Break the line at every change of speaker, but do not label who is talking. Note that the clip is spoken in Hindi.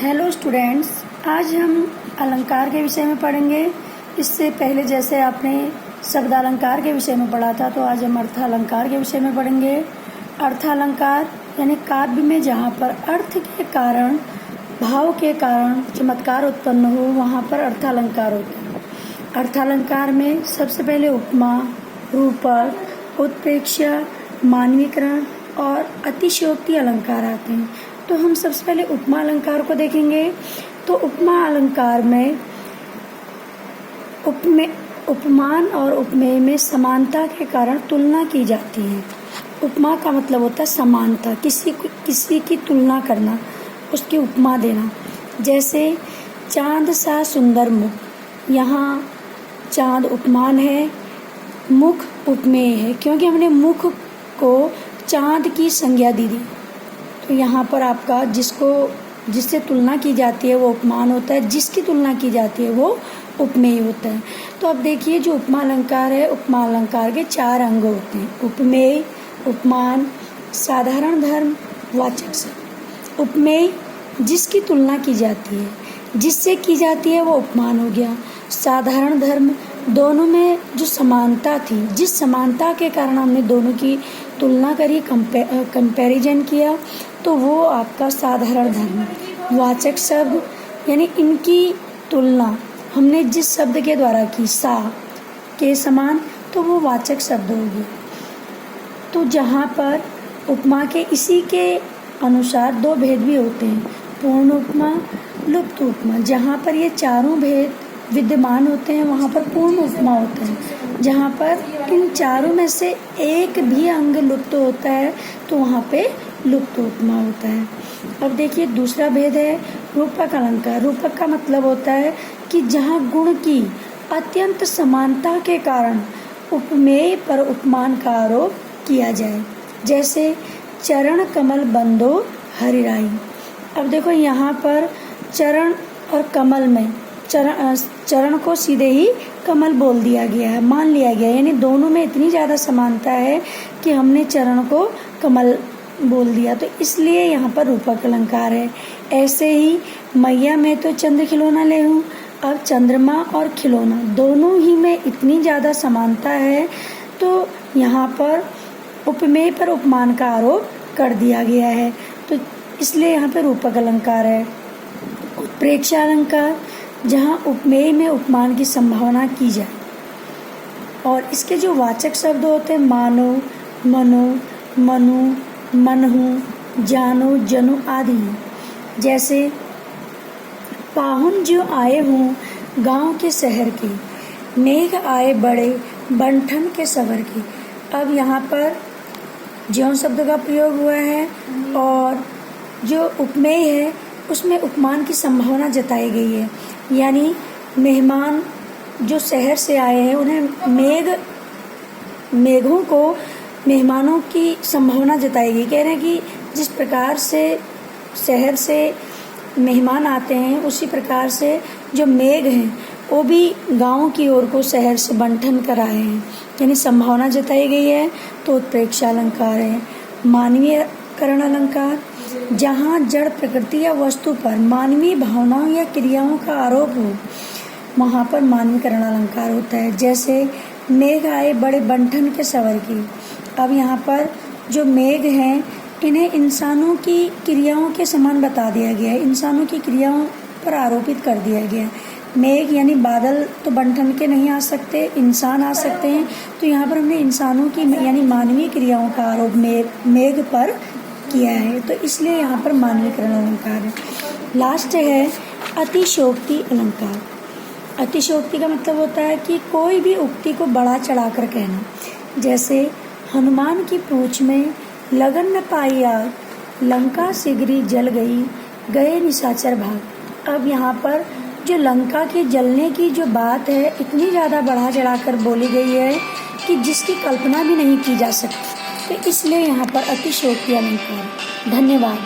हेलो स्टूडेंट्स, आज हम अलंकार के विषय में पढ़ेंगे। इससे पहले जैसे आपने शब्दालंकार के विषय में पढ़ा था, तो आज हम अर्थालंकार के विषय में पढ़ेंगे। अर्थालंकार यानी काव्य में जहाँ पर अर्थ के कारण, भाव के कारण चमत्कार उत्पन्न हो, वहाँ पर अर्थालंकार होते हैं। अर्थालंकार में सबसे पहले उपमा, रूपक, उत्प्रेक्षा, मानवीकरण और अतिशयोक्ति अलंकार आते हैं। तो हम सबसे पहले उपमा अलंकार को देखेंगे। तो उपमा अलंकार में उपमान और उपमेय में समानता के कारण तुलना की जाती है। उपमा का मतलब होता है समानता, किसी की तुलना करना, उसकी उपमा देना। जैसे चांद सा सुंदर मुख, यहाँ चांद उपमान है, मुख उपमेय है, क्योंकि हमने मुख को चांद की संज्ञा दी थी। तो यहाँ पर आपका जिससे तुलना की जाती है वो उपमान होता है, जिसकी तुलना की जाती है वो उपमेय होता है। तो अब देखिए, जो उपमा अलंकार है, उपमा अलंकार के 4 अंग होते हैं: उपमेय, उपमान, साधारण धर्म, वाचक शब्द। उपमेय जिसकी तुलना की जाती है, जिससे की जाती है वो उपमान हो गया। साधारण धर्म, दोनों में जो समानता थी, जिस समानता के कारण हमने दोनों की तुलना करी, कंपैरिजन किया, तो वो आपका साधारण धर्म। वाचक शब्द यानी इनकी तुलना हमने जिस शब्द के द्वारा की, सा के समान, तो वो वाचक शब्द होगी। तो जहाँ पर उपमा के इसी के अनुसार 2 भेद भी होते हैं: पूर्ण उपमा, लुप्त उपमा। जहाँ पर ये चारों भेद विद्यमान होते हैं वहाँ पर पूर्ण उपमा होता है। जहाँ पर इन चारों में से एक भी अंग लुप्त होता है तो वहाँ पे लुप्त उपमा होता है। अब देखिए, दूसरा भेद है रूपक अलंकार। रूपक का मतलब होता है कि जहाँ गुण की अत्यंत समानता के कारण उपमेय पर उपमान का आरोप किया जाए। जैसे चरण कमल बंदो हरिराई। अब देखो, यहाँ पर चरण और कमल में चरण को सीधे ही कमल बोल दिया गया है, मान लिया गया है। यानी दोनों में इतनी ज़्यादा समानता है कि हमने चरण को कमल बोल दिया, तो इसलिए यहाँ पर रूपक अलंकार है। ऐसे ही मैया में तो चंद्र खिलौना ले हूँ, अब चंद्रमा और खिलौना दोनों ही में इतनी ज़्यादा समानता है, तो यहाँ पर उपमेय पर उपमान का आरोप कर दिया गया है, तो इसलिए यहाँ पर रूपक अलंकार है। उत्प्रेक्षा अलंकार, जहाँ उपमेय में उपमान की संभावना की जाए। और इसके जो वाचक शब्द होते हैं, मानो, मनो, मनु, मनहु, जानो, जनु आदि। जैसे पाहुन जो आए हों गांव के शहर के, मेघ आए बड़े बंठन के सवर के। अब यहाँ पर ज्यों शब्द का प्रयोग हुआ है और जो उपमेय है उसमें उपमान की संभावना जताई गई है। यानी मेहमान जो शहर से आए हैं, उन्हें मेघों को मेहमानों की संभावना जताई गई। कह रहे हैं कि जिस प्रकार से शहर से मेहमान आते हैं, उसी प्रकार से जो मेघ हैं वो भी गांव की ओर को शहर से बंठन कर आए हैं, यानी संभावना जताई गई है, तो उत्प्रेक्षा अलंकार है। मानवीयकरण अलंकार, जहाँ जड़ प्रकृति या वस्तु पर मानवीय भावनाओं या क्रियाओं का आरोप हो, वहाँ पर मानवीकरण अलंकार होता है। जैसे मेघ आए बड़े बंठन के सवर की। अब यहाँ पर जो मेघ हैं, इन्हें इंसानों की क्रियाओं के समान बता दिया गया है, इंसानों की क्रियाओं पर आरोपित कर दिया गया है। मेघ यानी बादल तो बंठन के नहीं आ सकते, इंसान आ सकते हैं, तो यहाँ पर हमने इंसानों की यानी मानवीय क्रियाओं का आरोप मेघ पर किया है, तो इसलिए यहाँ पर मानवीकरण अलंकार है। लास्ट है अतिशयोक्ति अलंकार। अतिशयोक्ति का मतलब होता है कि कोई भी उक्ति को बढ़ा चढ़ाकर कहना। जैसे हनुमान की पूंछ में लगन न पाई आग, लंका शीघ्र जल गई, गए निशाचर भाग। अब यहाँ पर जो लंका के जलने की जो बात है, इतनी ज़्यादा बढ़ा चढ़ाकर बोली गई है कि जिसकी कल्पना भी नहीं की जा सकती, तो इसलिए यहाँ पर अतिशयोक्ति अलंकार। धन्यवाद।